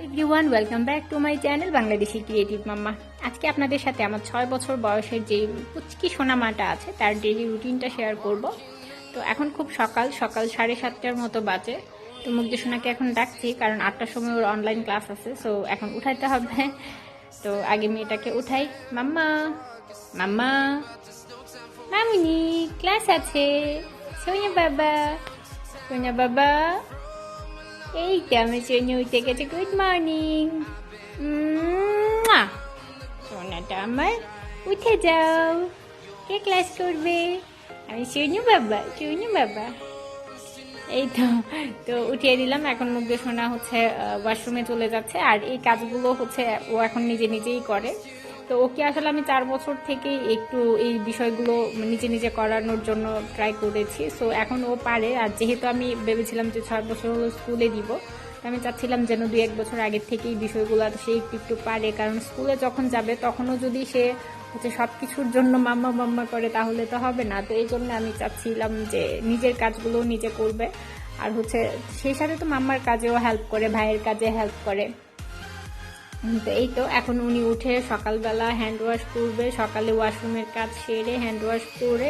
Everyone welcome back to my channel Bangladeshi creative mamma. আজকে আপনাদের সাথে আমার 6 বছর বয়সের যে পুচকি সোনামাটা আছে তার ডেইলি রুটিনটা শেয়ার করব। তো এখন খুব সকাল 7:30টার মতো বাজে। তো মুগ্ধ সোনাকে এখন ডাকছি কারণ 8টার সময় ওর অনলাইন ক্লাস আছে, সো এখন উঠাইতে হবে। তো আগে মেয়েটাকে উঠাই। মাম্মা মাম্মা মামুনি ক্লাস আছে। সোনিয়া বাবা সোনিয়া বাবা, এই তো আমার সোনিয়া উঠে গেছে। গুড মর্নিং সোনাটা আমার, উঠে যাও। কে ক্লাস করবে? আমি সোনু বাবা। এই তো তো উঠিয়ে দিলাম। এখন মুগ্ধ সোনা হচ্ছে ওয়াশরুমে চলে যাচ্ছে, আর এই কাজগুলো হচ্ছে ও এখন নিজে নিজেই করে। তো ওকে আসলে আমি 4 বছর থেকে একটু এই বিষয়গুলো নিজে নিজে করানোর জন্য ট্রাই করেছি। সো এখন ও পারে। আর যেহেতু আমি ভেবেছিলাম যে 6 বছর হলো স্কুলে দিব, আমি চাচ্ছিলাম যেন 2-1 বছর আগের থেকে এই বিষয়গুলো সে একটু একটু পারে। কারণ স্কুলে যখন যাবে তখনও যদি সে হচ্ছে সব কিছুর জন্য মাম্মা মাম্মা করে তাহলে তো হবে না। তো এই জন্য আমি চাচ্ছিলাম যে নিজের কাজগুলো নিজে করবে, আর হচ্ছে সেই সাথে তো মাম্মার কাজেও হেল্প করে, ভাইয়ের কাজে হেল্প করে। তো এই তো এখন উনি উঠে সকালবেলা হ্যান্ড ওয়াশ করবে, সকালে ওয়াশরুমের কাজ সেরে হ্যান্ড ওয়াশ করে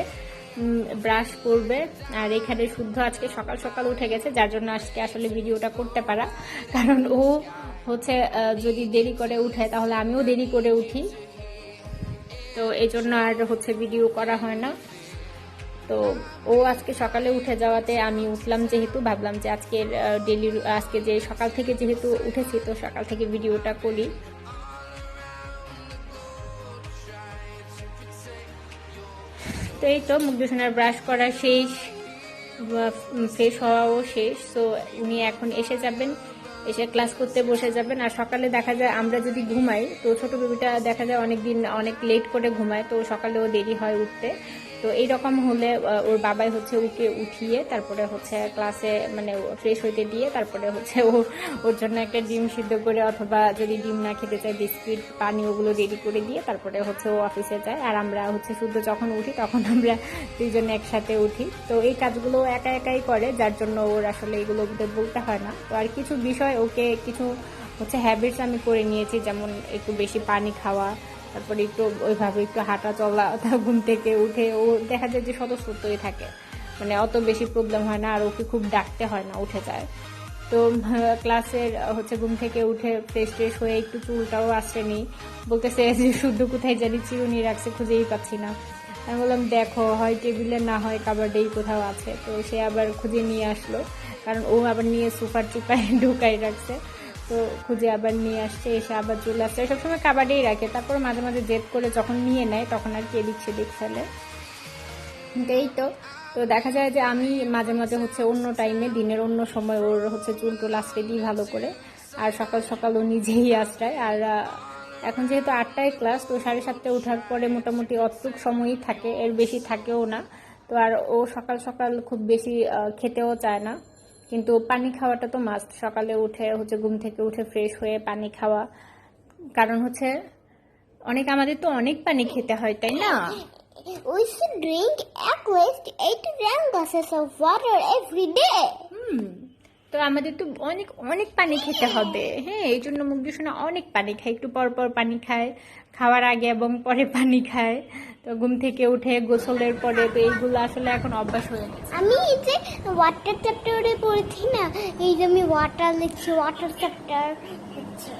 ব্রাশ করবে। আর এখানে শুদ্ধ আজকে সকাল সকাল উঠে গেছে, যার জন্য আজকে আসলে ভিডিওটা করতে পারা। কারণ ও হচ্ছে যদি দেরি করে উঠে তাহলে আমিও দেরি করে উঠি, তো এই জন্য আর হচ্ছে ভিডিও করা হয় না। তো ও আজকে সকালে উঠে যাওয়াতে আমি উঠলাম, যেহেতু ভাবলাম যে আজকে যে সকাল থেকে যেহেতু উঠেছি তো সকাল থেকে ভিডিওটা করি। তো এই তো মুগ্ধ সোনার ব্রাশ করা শেষ, ফ্রেশ হওয়াও শেষ। তো উনি এখন এসে যাবেন, এসে ক্লাস করতে বসে যাবেন। আর সকালে দেখা যায় আমরা যদি ঘুমাই, তো ছোট বেবিটা দেখা যায় অনেক লেট করে ঘুমায়, তো সকালেও দেরি হয় উঠতে। তো এইরকম হলে ওর বাবাই হচ্ছে ওকে উঠিয়ে তারপরে হচ্ছে ক্লাসে মানে ফ্রেশ হইতে দিয়ে তারপরে হচ্ছে ওর জন্য একটা ডিম সিদ্ধ করে, অথবা যদি ডিম না খেতে চায় বিস্কিট পানি ওগুলো রেডি করে দিয়ে তারপরে হচ্ছে ও অফিসে যায়। আর আমরা হচ্ছে শুদ্ধ যখন উঠি তখন আমরা দুইজনে একসাথে উঠি। তো এই কাজগুলো একা একাই করে, যার জন্য ওর আসলে এগুলো বলতে হয় না। তো আর কিছু বিষয় ওকে কিছু হচ্ছে হ্যাবিটস আমি করে নিয়েছি, যেমন একটু বেশি পানি খাওয়া, তারপরে একটু ওইভাবে একটু হাঁটা চলা। ঘুম থেকে উঠে ও দেখা যায় যে স্বতঃস্ফূর্তই থাকে, মানে অত বেশি প্রবলেম হয় না, আর ওকে খুব ডাকতে হয় না, উঠে যায়। তো ক্লাসের হচ্ছে ঘুম থেকে উঠে ফ্রেশ হয়ে একটু চুলটাও আসছে নি, বলতেছে যে শুদ্ধ কোথায় জানি চিরুনি রাখছে, খুঁজেই পাচ্ছি না। আমি বললাম দেখো, হয় টেবিলে না হয় কাবার্ডেই কোথাও আছে। তো সে আবার খুঁজে নিয়ে আসলো, কারণ ও আবার নিয়ে সুপার চিপায় ঢুকাই রাখছে। তো খুঁজে আবার নিয়ে আসছে, এসে আবার চলে আসছে। সবসময় কাবার্ডেই রাখে, তারপর মাঝে মাঝে জেদ করে যখন নিয়ে নেয় তখন আর কি এদিক সেদিক ফেলে। কিন্তু এই তো তো দেখা যায় যে আমি মাঝে মাঝে হচ্ছে অন্য টাইমে, দিনের অন্য সময় ওর হচ্ছে চুল টুল আঁচড়ে দিই ভালো করে, আর সকাল সকাল ও নিজেই আঁচড়ায়। আর এখন যেহেতু 8টায় ক্লাস, তো 7:30টায় ওঠার পরে মোটামুটি অতটুক সময়ই থাকে, এর বেশি থাকেও না। তো আর ও সকাল সকাল খুব বেশি খেতেও চায় না, কিন্তু পানি খাওয়াটা তো মাস্ট। সকালে উঠে হচ্ছে ঘুম থেকে উঠে ফ্রেশ হয়ে পানি খাওয়া, কারণ হচ্ছে আমাদের তো অনেক পানি খেতে হয়, তাই না? We should drink at least 8 to 10 glasses of water every day. তো আমাদের তো অনেক অনেক পানি খেতে হবে। হ্যাঁ, এই জন্য মুগ্ধ সোনা অনেক পানি খায়, একটু পর পর পানি খায়, খাওয়ার আগে এবং পরে পানি খায়। তো ঘুম থেকে উঠে গোসলের পরে, তো এইগুলো আসলে এখন অভ্যাস হয়ে গেছে। আমি এই যে ওয়াটার চ্যাপ্টারে পড়েছি না, এই যে আমি ওয়াটার লিখছি, ওয়াটার চ্যাপ্টার হচ্ছে।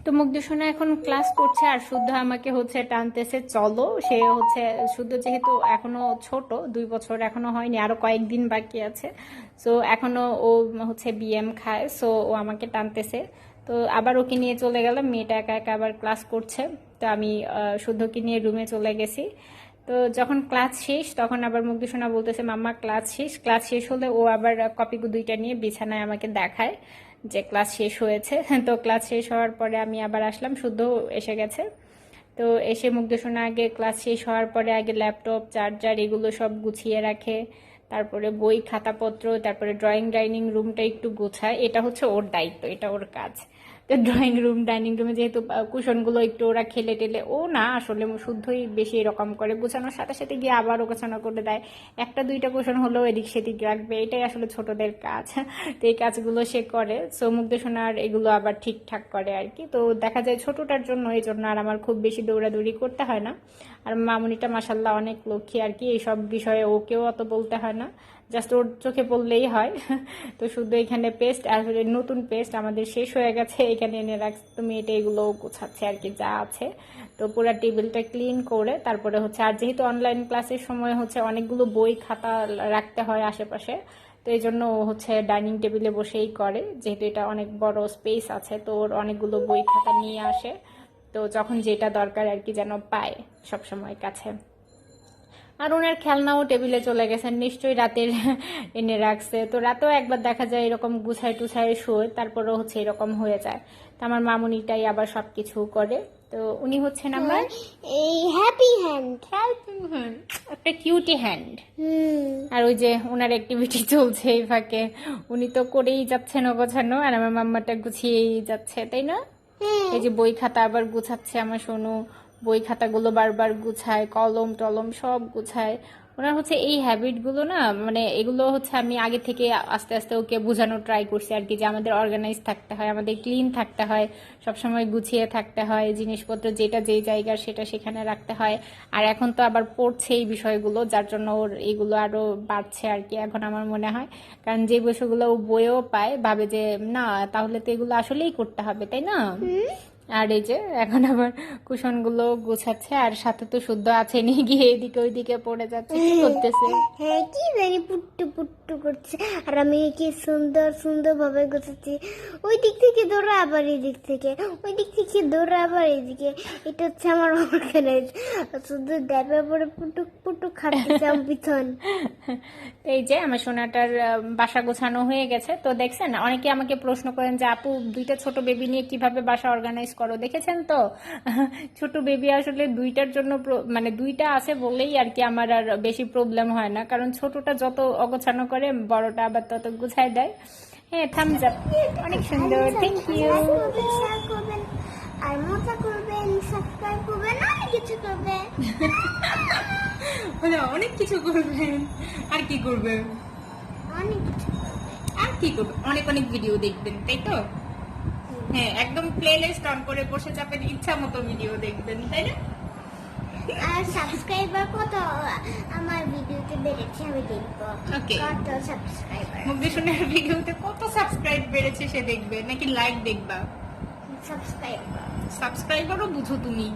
তো মুগ্ধ সোনা এখন ক্লাস করছে, আর শুদ্ধ আমাকে হচ্ছে টানতেছে চলো। সে হচ্ছে শুদ্ধ যেহেতু এখনো ছোট, 2 বছর এখনো হয়নি, আরো কয়েকদিন বাকি আছে। সো এখনো ও হচ্ছে বিএম খায়, সো ও আমাকে টানতেছে। তো আবার ওকে নিয়ে চলে গেলাম, মেয়েটা একা একা আবার ক্লাস করছে। তো আমি শুদ্ধকে নিয়ে রুমে চলে গেছি। তো যখন ক্লাস শেষ তখন আবার মুগ্ধ সোনা বলতেছে মাম্মা ক্লাস শেষ হলে ও আবার কপি 2টা নিয়ে বিছানায় আমাকে দেখায় যে ক্লাস শেষ হয়েছে। তো ক্লাস শেষ হওয়ার পরে আমি আবার আসলাম, শুদ্ধ এসে গেছে। তো এসে মুগ্ধ সোনা আগে ক্লাস শেষ হওয়ার পরে আগে ল্যাপটপ চার্জার এগুলো সব গুছিয়ে রাখে, তারপরে বই খাতাপত্র, তারপরে ড্রয়িং ডাইনিং রুমটা একটু গোছায়। এটা হচ্ছে ওর দায়িত্ব, এটা ওর কাজ। তো ড্রয়িং রুম ডাইনিং রুমে যেহেতু কুশনগুলো একটু ওরা খেলে টেলে, ও না আসলে শুদ্ধই বেশি এরকম করে, গোছানোর সাথে সাথে গিয়ে আবারও গোছানো করে দেয়। একটা দুইটা কুশন হলেও এদিক সেদিক রাখবে, এটাই আসলে ছোটদের কাজ। তো এই কাজগুলো সে করে। সো মুগ্ধসোনার এগুলো আবার ঠিকঠাক করে আর কি। তো দেখা যায় ছোটটার জন্য, এই জন্য আর আমার খুব বেশি দৌড়াদৌড়ি করতে হয় না। আর মামুনিটা মাসাল্লাহ অনেক লক্ষ্মী আর কি, এইসব বিষয়ে ওকেও অত বলতে হয় না, জাস্ট ওর চোখে পড়লেই হয়। তো শুধু এখানে পেস্ট, আসলে নতুন পেস্ট আমাদের শেষ হয়ে গেছে, এখানে এনে রাখছি। তো মেয়েটা এগুলো গোছাচ্ছে আর কি যা আছে। তো পুরো টেবিলটা ক্লিন করে তারপরে হচ্ছে, আর যেহেতু অনলাইন ক্লাসের সময় হচ্ছে অনেকগুলো বই খাতা রাখতে হয় আশেপাশে, তো এই জন্য ও হচ্ছে ডাইনিং টেবিলে বসেই করে, যেহেতু এটা অনেক বড় স্পেস আছে। তো ওর অনেকগুলো বই খাতা নিয়ে আসে, তো যখন যেটা দরকার আর কি যেন পায় সবসময় কাছে। আর ওনার খেলনাও টেবিলে চলে গেছেন, নিশ্চয়ই রাতের এনে রাখছে। তো রাতেও একবার দেখা যায় এরকম গুছায় টুছায় শোয়, তারপরেও হচ্ছে এরকম হয়ে যায়। তো আমার মামুনিটাই আবার সবকিছু করে। তো উনি হচ্ছেন আমার এই হ্যাপি হ্যান্ড। একটা কিউটি হ্যান্ড। আর ওই যে ওনার অ্যাক্টিভিটি চলছে এই ফাঁকে, উনি তো করেই যাচ্ছেন গোছানো, আর আমার মাম্মাটা গুছিয়েই যাচ্ছে, তাই না? এই যে বই খাতা আবার গুছাচ্ছে আমার সোনু, বই খাতাগুলো বারবার গুছায়, কলম টলম সব গুছায়। ওনার হচ্ছে এই হ্যাবিটগুলো না, মানে এগুলো হচ্ছে আমি আগে থেকে আস্তে আস্তে ওকে বোঝানোর ট্রাই করছি আর কি, যে আমাদের অর্গানাইজ থাকতে হয়, আমাদের ক্লিন থাকতে হয়, সবসময় গুছিয়ে থাকতে হয়, জিনিসপত্র যেটা যেই জায়গার সেটা সেখানে রাখতে হয়। আর এখন তো আবার পড়ছে এই বিষয়গুলো, যার জন্য ওর এইগুলো আরো বাড়ছে আর কি এখন আমার মনে হয়। কারণ যে বিষয়গুলো ও বইয়েও পায়, ভাবে যে না তাহলে তো এগুলো আসলেই করতে হবে, তাই না? আর এই যে এখন আবার কুশনগুলো গোছাচ্ছে, আর সাথে তো শুদ্ধ আছে, নিয়ে গিয়ে এদিকে ওইদিকে পড়ে যাচ্ছে, কি করতেছে? হ্যাঁ, কি জানি পুট্টু পুট্টু করছে, আর আমি কি সুন্দর সুন্দর ভাবে গোছাচ্ছি। ওই দিক থেকে দৌড়া, আবার এই দিক থেকে, ওই দিক থেকে দৌড়া, আবার এইদিকে। এটা হচ্ছে আমার অর্গানাইজ। শুধু ড্যাবের পরে পুটুক পুটুক খাচ্ছে পিছন। এই যে আমার সোনাটার বাসা গোছানো হয়ে গেছে। তো দেখছেন, অনেকে আমাকে প্রশ্ন করেন যে আপু দুইটা ছোট বেবি নিয়ে কিভাবে বাসা অর্গানাইজ করো, দেখেছেন তো? ছোট বেবি আসলে দুইটার জন্য মানে দুইটা আছে বলেই আর কি আমার আর বেশি প্রবলেম হয় না, কারণ ছোটটা যত অগোছানো করে বড়টা আবার তত গুছাই দেয়। হ্যাঁ, থামস আপ, অনেক সুন্দর, থ্যাংক ইউ। শেয়ার করবেন, আর মজা করবেন, সাবস্ক্রাইব করবেন, অনেক কিছু করবেন। অনেক কিছু করবেন, আর কি করবেন? অনেক কিছু করবেন। আর কি করবেন? অনেক অনেক ভিডিও দেখবেন, তাই তো? হ্যাঁ, একদম প্লেলিস্ট অন করে বসে যাবেন, ইচ্ছা মতো ভিডিও দেখবেন, তাই না? আর সাবস্ক্রাইবার কত আমার ভিডিওতে বেড়েছে আমি দেখবো। Okay. কত সাবস্ক্রাইবার? মুগ্ধসোনার ভিডিওতে কত সাবস্ক্রাইব বেড়েছে সে দেখবে, নাকি লাইক দেখবা? সাবস্ক্রাইবার সাবস্ক্রাইবারও বুঝো তুমি?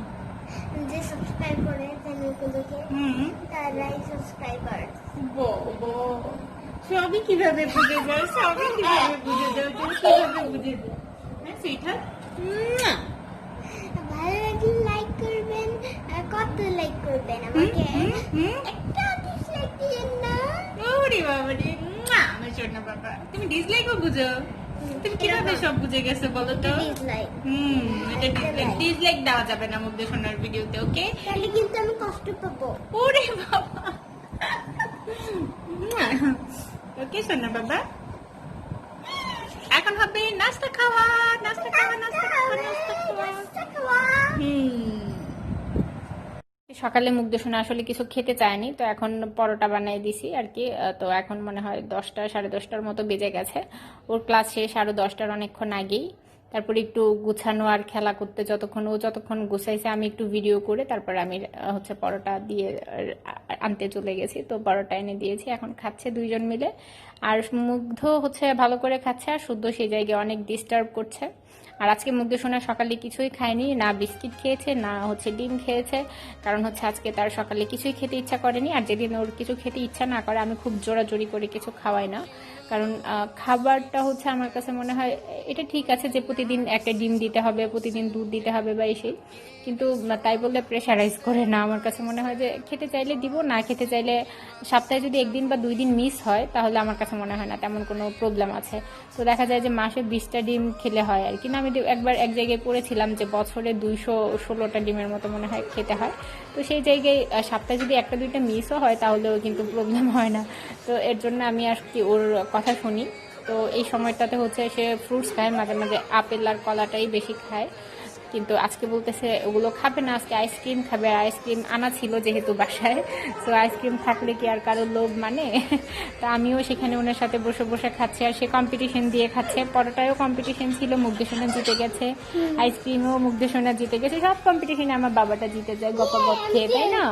যে সাবস্ক্রাইব করে চ্যানেলগুলোকে, তারাই সাবস্ক্রাইবার। সবই কিভাবে বুঝে যায়, সবই কিভাবে বুঝে যায়, তুমি কিভাবে বুঝে যায়? হ্যাঁ সুইটহার্ট, ভালো লাগলে লাইক করবেন। আর কত লাইক করবেন আমাকে? একটা ডিসলাইক দিয়েন না। ওরে বাবা রে, আমার সোনা বাবা, তুমি ডিসলাইকও বুঝো? তুমি কিভাবে সব বুঝে গেছো বলো তো? ডিসলাইক, এটা ডিসলাইক, ডিসলাইক দেওয়া যাবে না মুগ্ধসোনার ভিডিওতে, ওকে? তাহলে কিন্তু আমি কষ্ট পাবো। ওরে বাবা, ওকে সোনা বাবা। এখন হবে নাস্তা খাওয়া, নাস্তা খাওয়া, নাস্তা খাওয়া, নাস্তা খাওয়া। নাস্তা খাওয়া। সকালে মুগ্ধসোনা আসলে কিছু খেতে চায়নি, তো এখন পরোটা বানিয়ে দিছি আর কি। তো এখন মনে হয় 10টা 10:30টার মতো বেজে গেছে। ওর ক্লাস শেষ আরো 10টার অনেকক্ষণ আগেই। তারপরে একটু গুছানো আর খেলা করতে, যতক্ষণ গুছাইছে আমি একটু ভিডিও করে তারপরে আমি হচ্ছে পরোটা দিয়ে আনতে চলে গেছি। তো পরোটা এনে দিয়েছি, এখন খাচ্ছে দুইজন মিলে। আর মুগ্ধ হচ্ছে ভালো করে খাচ্ছে, আর শুদ্ধ সেই জায়গায় অনেক ডিস্টার্ব করছে। আর আজকে মুগ্ধসোনা সকালে কিছুই খায়নি, না বিস্কিট খেয়েছে না হচ্ছে ডিম খেয়েছে, কারণ হচ্ছে আজকে তার সকালে কিছুই খেতে ইচ্ছা করেনি। আর যেদিন ওর কিছু খেতে ইচ্ছা না করে আমি খুব জোরাজোরি করে কিছু খাওয়াই না, কারণ খাবারটা হচ্ছে আমার কাছে মনে হয় এটা ঠিক আছে যে প্রতিদিন প্রতিদিন একটা ডিম দিতে হবে, প্রতিদিন দুধ দিতে হবে বা এসে, কিন্তু তাই বললে প্রেশারাইজ করে না। আমার কাছে মনে হয় যে খেতে চাইলে দিব, না খেতে চাইলে সপ্তাহে যদি 1 দিন বা 2 দিন মিস হয় তাহলে আমার কাছে মনে হয় না তেমন কোনো প্রবলেম আছে। তো দেখা যায় যে মাসে 20টা ডিম খেলে হয় আর কি। না, আমি একবার এক জায়গায় পড়েছিলাম যে বছরে 216টা ডিমের মতো মনে হয় খেতে হয়। তো সেই জায়গায় সপ্তাহে যদি 1-2টা মিসও হয় তাহলেও কিন্তু প্রবলেম হয় না। তো এর জন্য আমি আর কি ওর কথা শুনি। তো এই সময়টাতে হচ্ছে সে ফ্রুটস খায়, মাঝে মাঝে আপেল আর কলাটাই বেশি খায়, কিন্তু আজকে বলতেছে ওগুলো খাবে না, আজকে আইসক্রিম খাবে। আর আইসক্রিম আনা ছিল যেহেতু বাসায়, তো আইসক্রিম থাকলে কি আর কারো লোভ মানে। তা আমিও সেখানে ওনার সাথে বসে বসে খাচ্ছি, আর সে কম্পিটিশন দিয়ে খাচ্ছে। পরোটায়ও কম্পিটিশন ছিল, মুগ্ধ সোনা জিতে গেছে, আইসক্রিমও মুগ্ধ সোনা জিতে গেছে, সব কম্পিটিশনে আমার বাবাটা জিতে যায় গপাগপ খেয়ে, তাই না?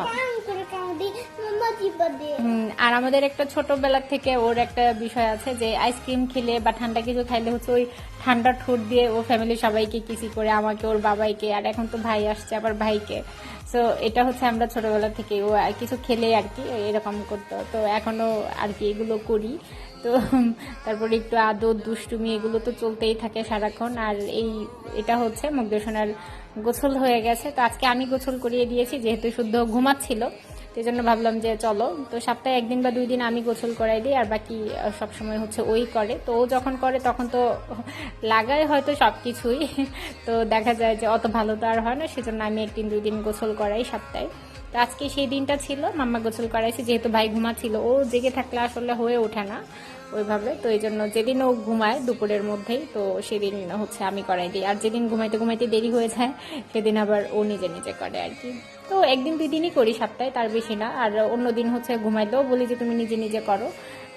আর আমাদের একটা ছোটবেলা থেকে ওর একটা বিষয় আছে যে আইসক্রিম খেলে বা ঠান্ডা কিছু খাইলে হচ্ছে ওই ঠান্ডা ঠোঁট দিয়ে ও ফ্যামিলির সবাইকে কিসি করে, আমাকে, ওর বাবাইকে, আর এখন তো ভাই আসছে আবার ভাইকে। সো এটা হচ্ছে আমরা ছোটবেলা থেকে ও আর কিছু খেলে আর কি এরকম করতো, তো এখনো আর কি এগুলো করি। তো তারপরে একটু আদর দুষ্টুমি এগুলো তো চলতেই থাকে সারাক্ষণ। আর এটা হচ্ছে মুগ্ধ সোনার গোসল হয়ে গেছে, তো আজকে আমি গোসল করিয়ে দিয়েছি যেহেতু শুদ্ধ ঘুমাচ্ছিল, সেই জন্য ভাবলাম যে চলো, তো সপ্তাহে 1 দিন বা 2 দিন আমি গোসল করাই দিই, আর বাকি সবসময় হচ্ছে ওই করে। তো ও যখন করে তখন তো লাগায় হয়তো সব কিছুই, তো দেখা যায় যে অত ভালো তো আর হয় না, সেজন্য আমি 1-2 দিন গোসল করাই সপ্তাহে। তো আজকে সেই দিনটা ছিল, মাম্মা গোসল করাইছে যেহেতু ভাই ঘুমাচ্ছিল, ও জেগে থাকলে আসলে হয়ে ওঠে না ওইভাবে। তো এই জন্য যেদিন ও ঘুমায় দুপুরের মধ্যেই, তো সেদিন হচ্ছে আমি করাই দিই। আর যেদিন ঘুমাইতে ঘুমাইতে দেরি হয়ে যায় সেদিন আবার ও নিজে নিজে করে আর কি। তো 1-2 দিনই করি সপ্তাহে, তার বেশি না। আর অন্য দিন হচ্ছে ঘুমাইতেও বলি যে তুমি নিজে নিজে করো,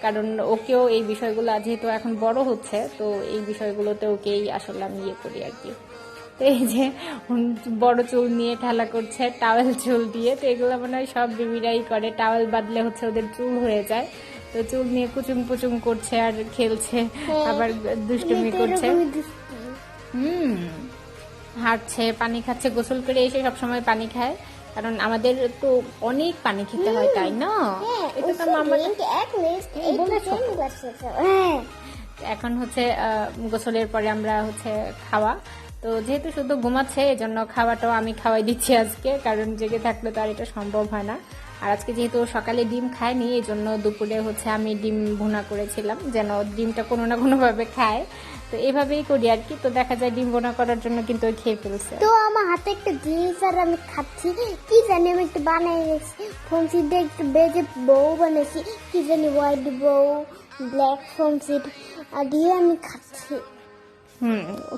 কারণ ওকেও এই বিষয়গুলো যেহেতু এখন বড় হচ্ছে, তো এই বিষয়গুলোতে ওকেই আসলে আমি ইয়ে করি আর কি। তো এই যে বড় চুল নিয়ে খেলা করছে টাওয়েল চুল দিয়ে, তো এগুলো মনে হয় সব বেবিরাই করে, টাওয়েল বাঁধলে হচ্ছে ওদের চুল হয়ে যায়, তো চুল নিয়ে কুচুং পুচুং করছে আর খেলছে, আবার দুষ্টুমি করছে। হাঁটছে, পানি খাচ্ছে, গোসল করে এসে সবসময় পানি খায়, কারণ আমাদের তো অনেক পানি খেতে হয়, তাই না? এটা তো মামা বলেছো। এখন হচ্ছে গোসলের পরে আমরা হচ্ছে খাওয়া, তো যেহেতু শুধু ঘুমাচ্ছে এজন্য খাওয়াটাও আমি খাওয়াই দিচ্ছি আজকে, কারণ জেগে থাকলে তো আর এটা সম্ভব হয় না। আর আজকে যেহেতু সকালে ডিম খায়নি, এই জন্য দুপুরে হচ্ছে আমি ডিম ভুনা করেছিলাম যেন ডিমটা কোনো না কোনোভাবে খায়, তো এভাবেই করি আর কি। তো দেখা যায় ডিম ভুনা করার জন্য কিন্তু ও খেয়ে ফেলছে। তো আমার হাতে একটা জিনিস আর আমি খাচ্ছি, কি জানি আমি একটু বানিয়ে গেছি, ফোন সিট দিয়ে একটু বেজে বউ বানিয়েছি, কি জানি হোয়াইট বউ, ব্ল্যাক ফোন সিট দিয়ে আমি খাচ্ছি।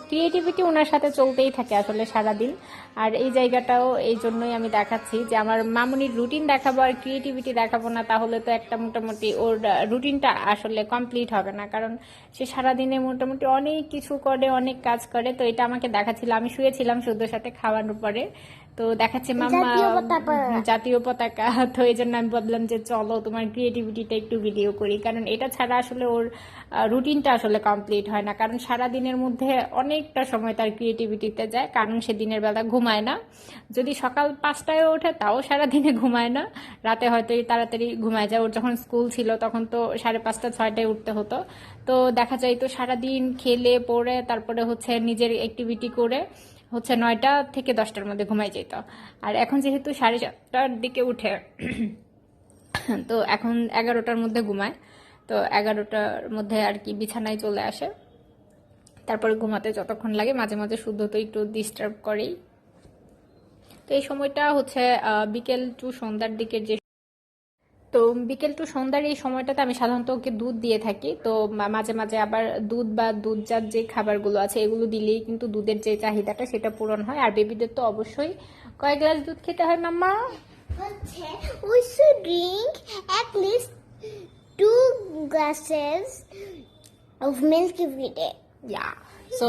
ক্রিয়েটিভিটি ওনার সাথে চলতেই থাকে আসলে সারাদিন। আর এই জায়গাটাও এই জন্যই আমি দেখাচ্ছি যে আমার মামুনির রুটিন দেখাবো আর ক্রিয়েটিভিটি দেখাবো না, তাহলে তো একটা মোটামুটি ওর রুটিনটা আসলে কমপ্লিট হবে না, কারণ সে সারাদিনে মোটামুটি অনেক কিছু করে, অনেক কাজ করে। তো এটা আমাকে দেখাচ্ছিল, আমি শুয়েছিলাম শুদ্ধর সাথে খাওয়ানোর পরে, তো দেখাচ্ছে মাম্মা জাতীয় পতাকা। তো এই জন্য আমি ভাবলাম যে চলো তোমার ক্রিয়েটিভিটিটা একটু ভিডিও করি, কারণ এটা ছাড়া আসলে ওর রুটিনটা আসলে কমপ্লিট হয় না, কারণ সারা দিনের মধ্যে অনেকটা সময় তার ক্রিয়েটিভিটিতে যায়, কারণ সে দিনের বেলা ঘুমায় না। যদি সকাল 5টায় ওঠে তাও সারাদিনে ঘুমায় না, রাতে হয়তো তাড়াতাড়ি ঘুমায় যায়। ওর যখন স্কুল ছিল তখন তো 5:30-6টায় উঠতে হতো, তো দেখা যায় তো সারাদিন খেলে পড়ে তারপরে হচ্ছে নিজের অ্যাক্টিভিটি করে হচ্ছে 9টা থেকে 10টার মধ্যে ঘুমাই যেত। আর এখন যেহেতু 7:30টার দিকে উঠে, তো এখন 11টার মধ্যে ঘুমায়, তো 11টার মধ্যে আর কি বিছানায় চলে আসে, তারপরে ঘুমাতে যতক্ষণ লাগে। মাঝে মাঝে শুদ্ধ তো একটু ডিস্টার্ব করেই। তো এই সময়টা হচ্ছে বিকেল টু সন্ধ্যার দিকের যে, তো বিকেল টু সন্ধ্যার এই সময়টাতে আমি সাধারণত ওকে দুধ দিয়ে থাকি। তো মাঝে মাঝে আবার দুধ বা দুধজাত যে খাবারগুলো আছে এগুলো দিলেই কিন্তু দুধের যে চাহিদাটা সেটা পূরণ হয়। আর বেবিদের তো অবশ্যই কয় গ্লাস দুধ খেতে হয় মাম্মা? We should drink at least 2 glasses of milk every day. So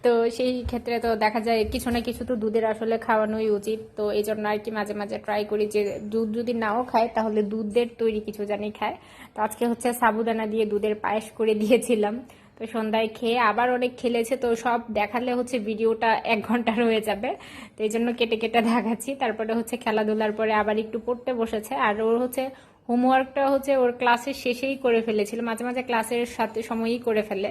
তো সেই ক্ষেত্রে তো দেখা যায় কিছু না কিছু তো দুধের আসলে খাওয়ানোই উচিত। তো এই জন্য আর কি মাঝে মাঝে ট্রাই করি যে দুধ যদি নাও খায় তাহলে দুধের তৈরি কিছু জানি খায়। তো আজকে হচ্ছে সাবুদানা দিয়ে দুধের পায়েস করে দিয়েছিলাম। তো সন্ধ্যায় খেয়ে আবার অনেক খেলেছে, তো সব দেখালে হচ্ছে ভিডিওটা 1 ঘন্টার হয়ে যাবে, তো এই জন্য কেটে কেটে দেখাচ্ছি। তারপরে হচ্ছে খেলাধুলার পরে আবার একটু পড়তে বসেছে, আর ওর হচ্ছে হোমওয়ার্কটা হচ্ছে ওর ক্লাসের শেষেই করে ফেলেছিল, মাঝে মাঝে ক্লাসের সাথে সময়ই করে ফেলে,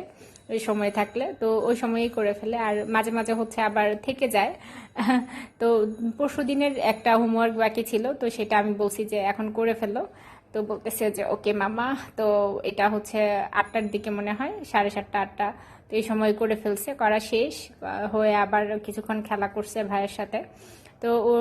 ওই সময় থাকলে তো ওই সময়ই করে ফেলে, আর মাঝে মাঝে হচ্ছে আবার থেকে যায়। তো পরশু দিনের একটা হোমওয়ার্ক বাকি ছিল, তো সেটা আমি বলছি যে এখন করে ফেলো, তো বলতেছে যে ওকে মামা। তো এটা হচ্ছে 8টার দিকে মনে হয়, 7:30 8টা, তো এই সময় করে ফেলছে, করা শেষ হয়ে আবার কিছুক্ষণ খেলা করছে ভাইয়ের সাথে। তো ও